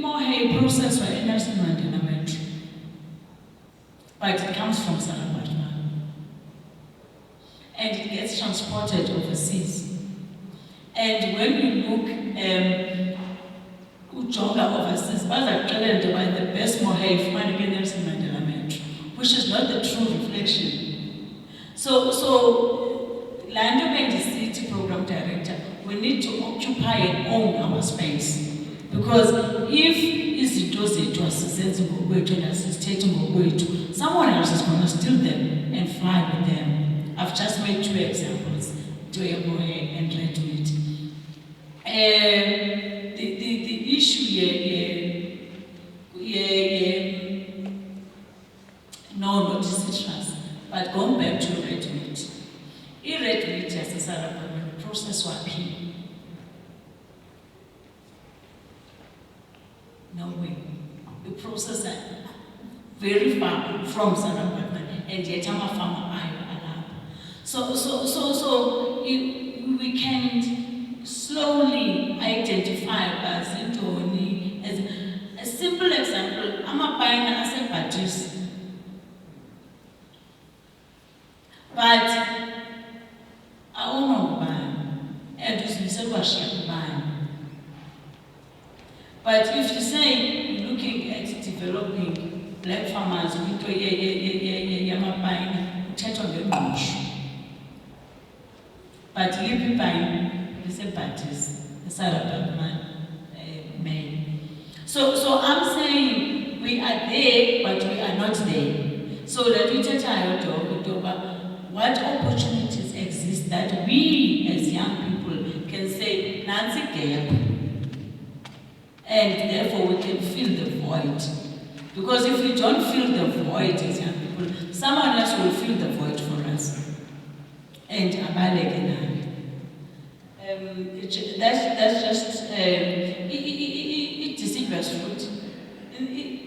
more hay process by Nelson Mandela Metro. But it comes from Sarabatman. And it gets transported overseas. And when you look Ujonga overseas, by the best more hay from Nelson Mandela Metro, which is not the true reflection. So Lando being the city program director, we need to occupy and own our space. Because if izinto zethu asizenzi ngokwethu and asizithethe ngokwethu, someone else is going to steal them and fly with them. I've just made 2 examples, Toyabo and Redwood. The issue no, not citrus, but going back to Redwood. In Redwood, as a Sarah process was P. No way. The process is very far from Sarah and yet I'm a farmer. So we can slowly identify as a simple example. I'm a buying as a purchase. But I don't know buy. And you said what she buy. But if you say looking at developing black farmers, we do yama buying, touch on the bush. But Libby buying is a parties, the Sarah man. So I'm saying we are there, but we are not there. So that we touch what opportunities exist that we as young people can say, Nancy gap. And therefore we can fill the void. Because if we don't fill the void as young people, someone else will fill the void for us. And that's just it deciduous fruit.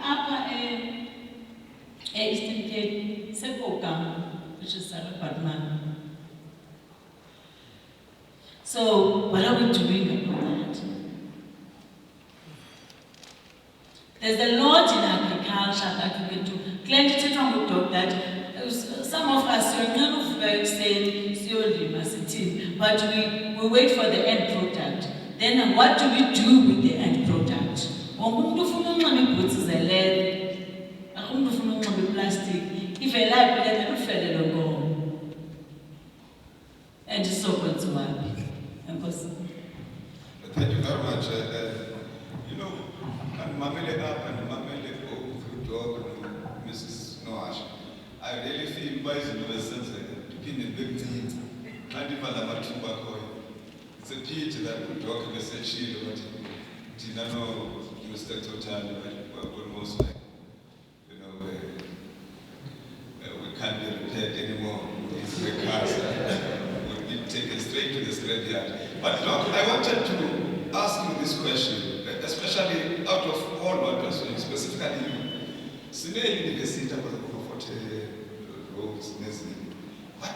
Upper Eastern Cape, Sepokam, which is Sarapatman. So what are we doing about that? There's a lot in agriculture that we can do. Glenn talk that some of us are none of work saying but we wait for the end product. Then what do we do with the end product? Plastic. If I like it, I don't feel it go. And it's so good to happy. Thank you very much. You know, Mamele up and Mamele go through dog and Mrs. Noash. I really feel by the sense to be in the big thing. It's a pity that we talk about such shield, but Tinano, Mr. Total, almost like, you know, we can't be repaired anymore. It's the cars will be taken straight to the scrapyard. But look, I wanted to ask you this question, especially out of all what was saying, specifically you. Sine University was a 40 roads, what?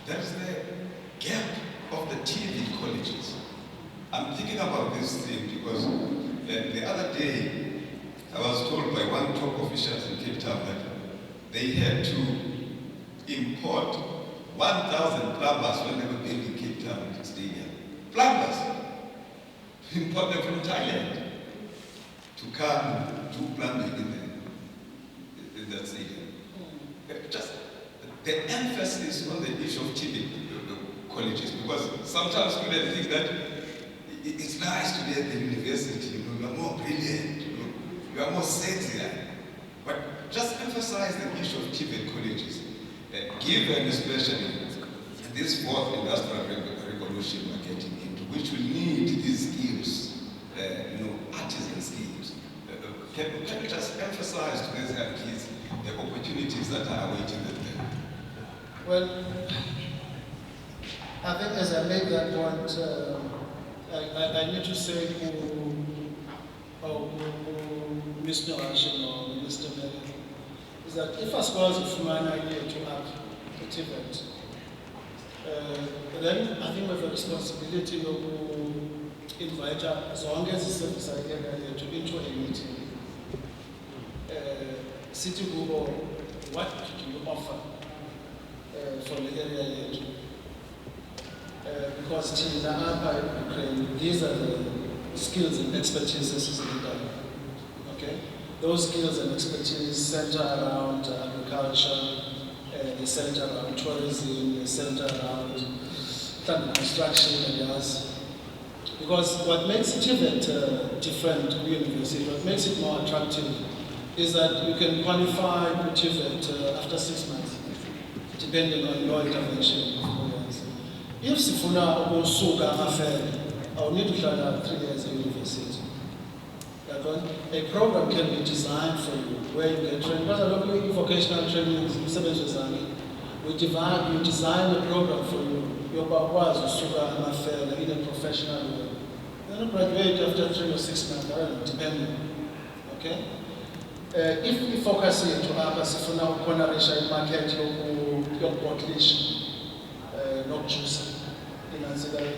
That is the gap of the TV colleges. I'm thinking about this thing because the other day I was told by one top officials in Cape Town that they had to import 1,000 plumbers when they were building Cape Town Stadium. Plumbers! To import them from Thailand to come do plumbing in that stadium. Just the emphasis on the issue of TV colleges, because sometimes students think that it's nice to be at the university, you are more brilliant, you are more sexier. But just emphasize the issue of TV colleges, given especially this fourth industrial revolution we're getting into, which will need these skills, artisan skills. Can you just emphasize to these young kids the opportunities that are awaiting them there? Well, I think as I make that point, I need to say Mr. Ashen or Mr. Mary, is that if as far as the Fumana here to have a TVET, then I think we have a responsibility to invite as long as the service I get City Google, what do you offer for the area yet? Because thina apha in Ukraine, these are the skills and expertise esizidingayo. Okay? Those skills and expertise center around agriculture, they center around tourism, they center around construction and others. Because what makes TVET different to university, what makes it more attractive, is that you can qualify to TVET after 6 months, depending on your intervention. If sifuna ukusuka amafele, I will need to learn 3 years at university. A program can be designed for you where you get trained. Because a lot of vocational training is we design a program for you. You're about in a professional way. Then you graduate after 3 or 6 months, depending. Okay? If we focus here to have a sifuna ukonarisha market yokubotlisha, not juice,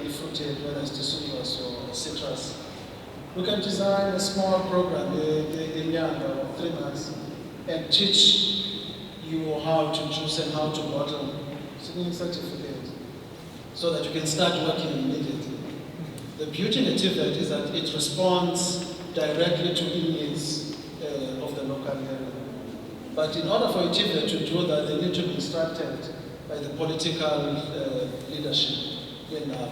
fruited, whether it's deciduous or citrus. We can design a small program in Yanga, 3 months, and teach you how to juice and how to bottle, certificate, so that you can start working immediately. The beauty of TVET is that it responds directly to the needs of the local area. But in order for a TVET to do that, they need to be instructed by the political leadership in now.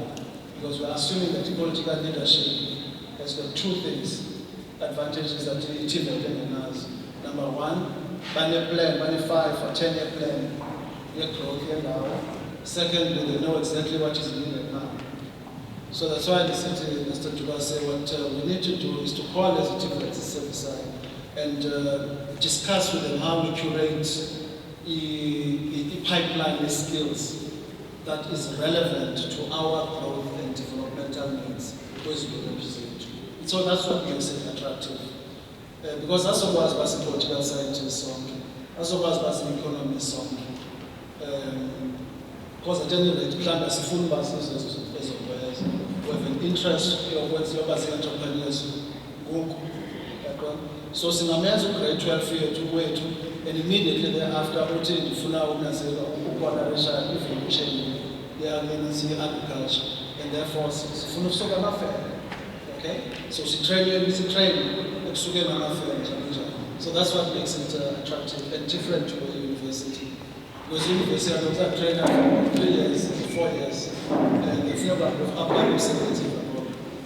Because we're assuming that the political leadership has got 2 things, advantages that the TVET has. Number 1, money plan, money 5 or 10-year plan, growth here now. Secondly, they know exactly what is needed now. So that's why the city, Mr. Juba said, what we need to do is to call as a TVET service and discuss with them how we curate a pipeline of skills that is relevant to our growth and developmental needs. So that's what makes it attractive. Because that's what was a political scientist song, that's what was an economist song. Because at any rate, plan as a full business we have an interest in entrepreneurs. So singamenza grade 12 yethu wethu, and immediately thereafter uthi ndifuna ukunazela ukukwanisha evolution agriculture, and therefore sifuna ukusuka amafele. Okay, so sitrain ukusukela amafele njalo. So that's what makes it attractive and different to a university. Because university are not trained for 3 years, 4 years, and it's never apply umsebenzi.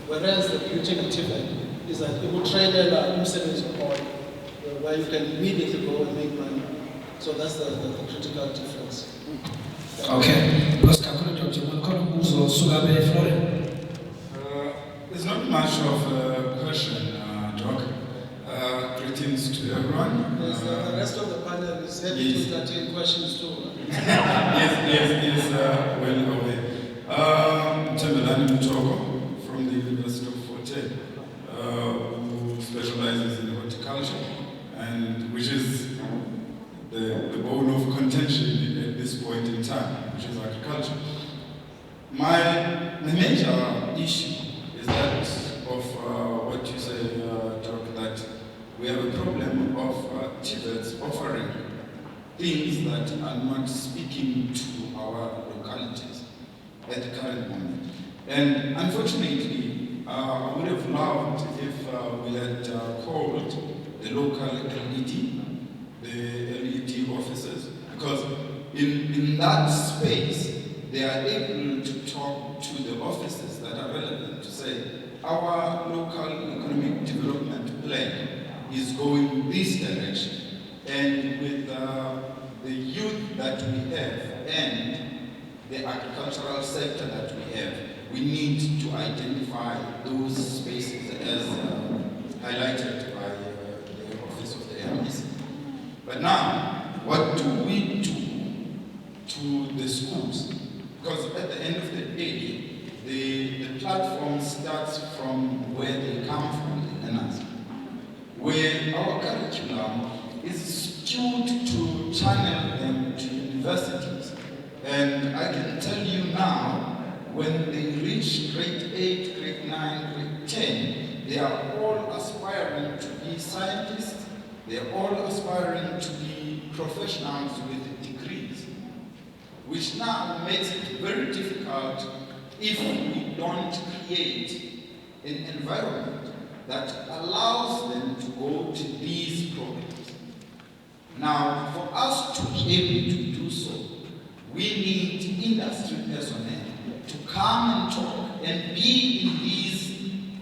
Whereas the beauty of TVET is that it will train umsebenzi where you can immediately go and make money. So that's the critical difference. Okay. There's not much of a question, Doc. Greetings to everyone. Yes, the rest of the panel is happy to entertain questions too. yes, well aware. Tembelani Mutoko from the University of Fort Hare, who specializes in horticulture, and which is the bone of contention at this point in time, which is agriculture. My major issue is that of what you say, Doc, that we have a problem of TVETs offering things that are not speaking to our localities at the current moment. And unfortunately, I would have loved if we had called the local LED, the LED officers, because in that space, they are able to talk to the officers that are relevant to say, our local economic development plan is going this direction. And with the youth that we have and the agricultural sector that we have, we need to identify those spaces as highlighted by the Office of the MEC. But now, what do we do to the schools? Because at the end of the day, the platform starts from where they come from, the learners, where our curriculum is skewed to channel them to universities. And I can tell you now, when they reach grade 8, grade 9, grade 10, they are all aspiring to be scientists They're all aspiring to be professionals with degrees, which now makes it very difficult if we don't create an environment that allows them to go to these programs. Now, for us to be able to do so, we need industry personnel to come and talk and be in these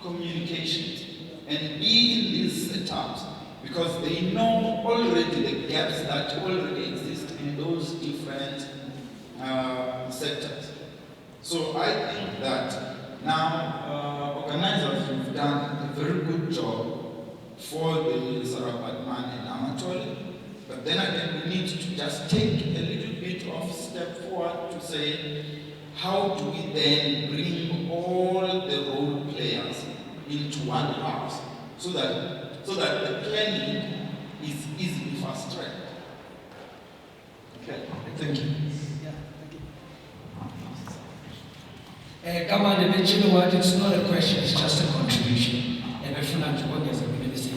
communications and be in these setups, because they know already the gaps that already exist in those different sectors. So I think that now organizers have done a very good job for the Sarapadman and Amatole, but then again we need to just take a little bit of step forward to say, how do we then bring all the role players into one house so that the planning is easily fast-tracked? Okay, thank you. Yeah, thank you. Come on, you know what? It's not a question, it's just a contribution. And if you're not working as a minister,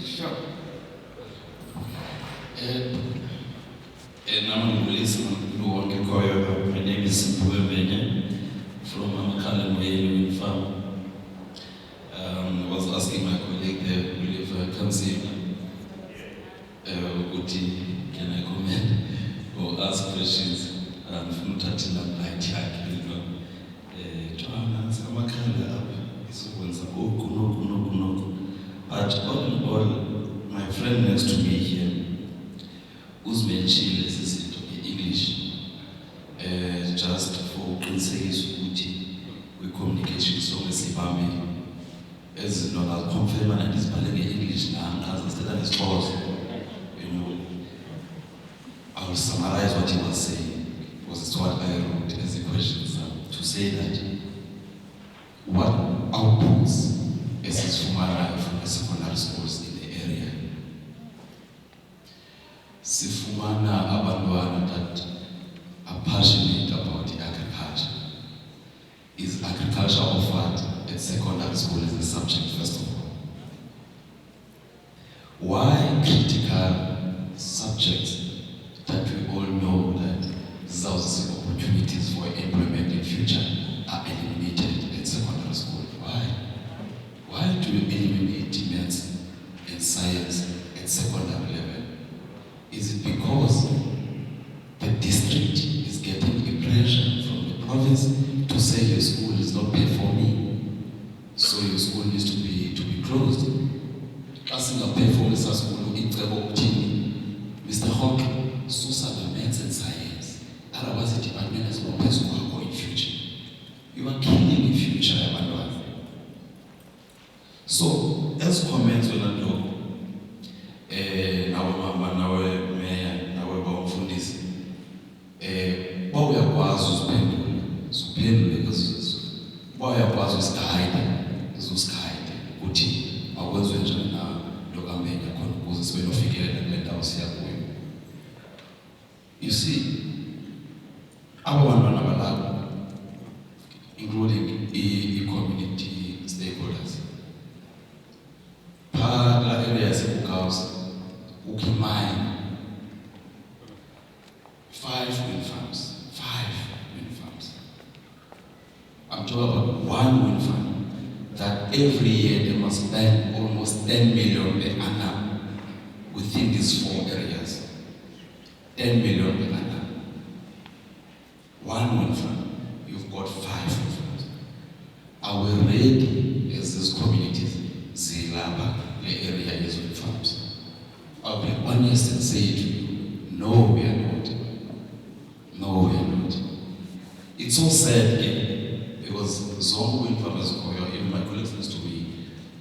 sure. My name is Mpuwe Benya from Amakala Moyeni Farm. I was asking my colleague there, who live Kanzima, can I comment or ask questions from Tatina Blight Yak, Joanna, Amakala, but all in all, my friend next to me here, who's mentioned this is English, just for consequence, we communication so much as you know, I'll confirm and this English now, as instead of his course, you know, I will summarize what he was saying, because it's what I wrote as a question, to say that what outputs as his former life from the secondary schools in the area. Sifumana abantwana that are passionate about agriculture. Is agriculture offered at secondary school as a subject, first of all? Why critical subjects that we all know that those opportunities for employment in future are eliminated at secondary school? Why do you eliminate maths and science at secondary level? Is it because the district is getting a pressure from the province to say your school is not performing, so your school needs to be closed? Asking a performance school in Mr. Hawk, Susa the maths and science, otherwise the department is not going in future. You are killing the future, everyone. So, as comments on that talk, our mayor, our Bamfundis, what we are was suspended, because what we are was guide, is guide, Uti, I was with Logamania, because when you figure that let us here. You see, our one, including the community stakeholders. La areas of cows, mine 5 wind farms. 5 wind farms. I'm talking about 1 wind farm that every year they must spend almost 10 million per annum within these 4 areas. 10 million per annum. 1 wind farm, you've got 5 wind farms. Are we ready as these communities? Zilaba, the area is wind farms. I'll be honest and say to you, no, we are not. No, we are not. It's so sad again, because Zongo wind farms, even my colleagues next to me,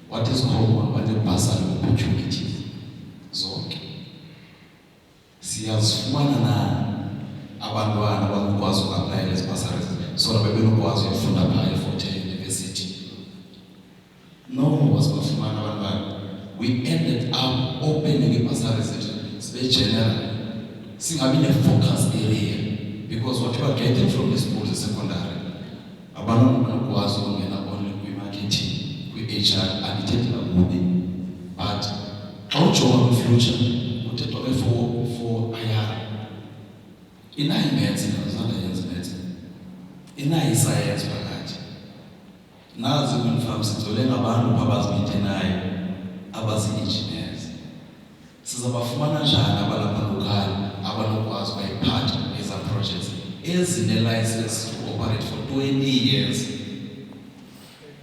what is common, what the bursary opportunities? Zongo. Siyazifumana na abantwana abakwazi uku-apply lezi bursaries so that bebenokwazi ukufunda phaya eFort Hare University. No wasibafumana abantwana. We ended up opening a bursaries very general, singabi ne-focus area, because what you are getting from the schools is secondary. Abantwana banokwazi ukungena only kwi-marketing, kwi-HR, andithethi kakubi. Xa ujonga kwi-future, kuthethwa for IR. Inayo imaths ingazange yenze imaths. Inayo isayensi phakathi. Nazi i-wind farm sigcwele ngabantu abazimeyintenayo, abazi-engineers. Sizabafumana njani abalapha lokal abanokwazi bayiphatha eza projects ezine-license to operate for 20 years?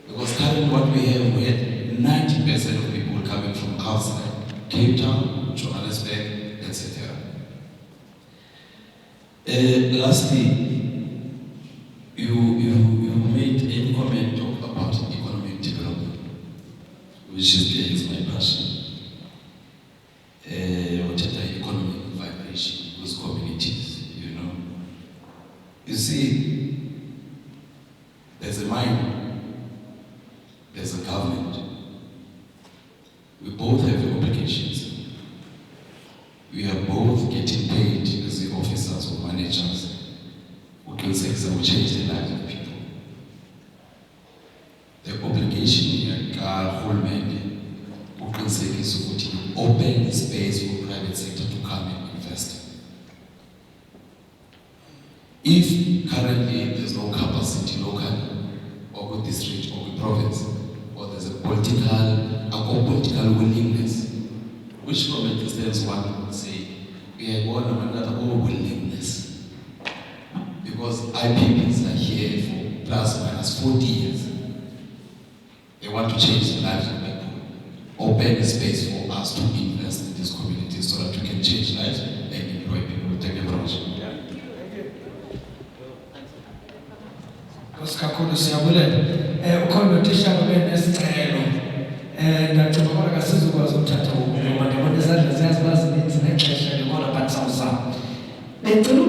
Because currently what we had 90% of people coming from outside, Cape Town, Johannesburg, etc. Lastly, you made a comment about economic development, which is my passion. Whatever economic vibration with communities, you know. You see, there's a mine, there's a government. We both have obligations. We are both getting paid as the officers or managers who can say that we change the lives of people. The obligation here, who can say this, open space for private sector to come and invest. If currently there's no capacity locally, or with district, or with province, or there's a political willingness, which from a distance one would say, we have one another willingness. Because IPPs are here for plus minus 40 years. They want to change the lives of people. Open space for us to invest in this community so that we can change lives and employ people. Thank you very much. Kakhulu siyabulela. Ukhona uthisha babe nesicelo. Ngicela ukubona kasizokwazi ukuthatha ukuluma ndibona izandla ziyazibazi nexesha ngikona but sawuzama.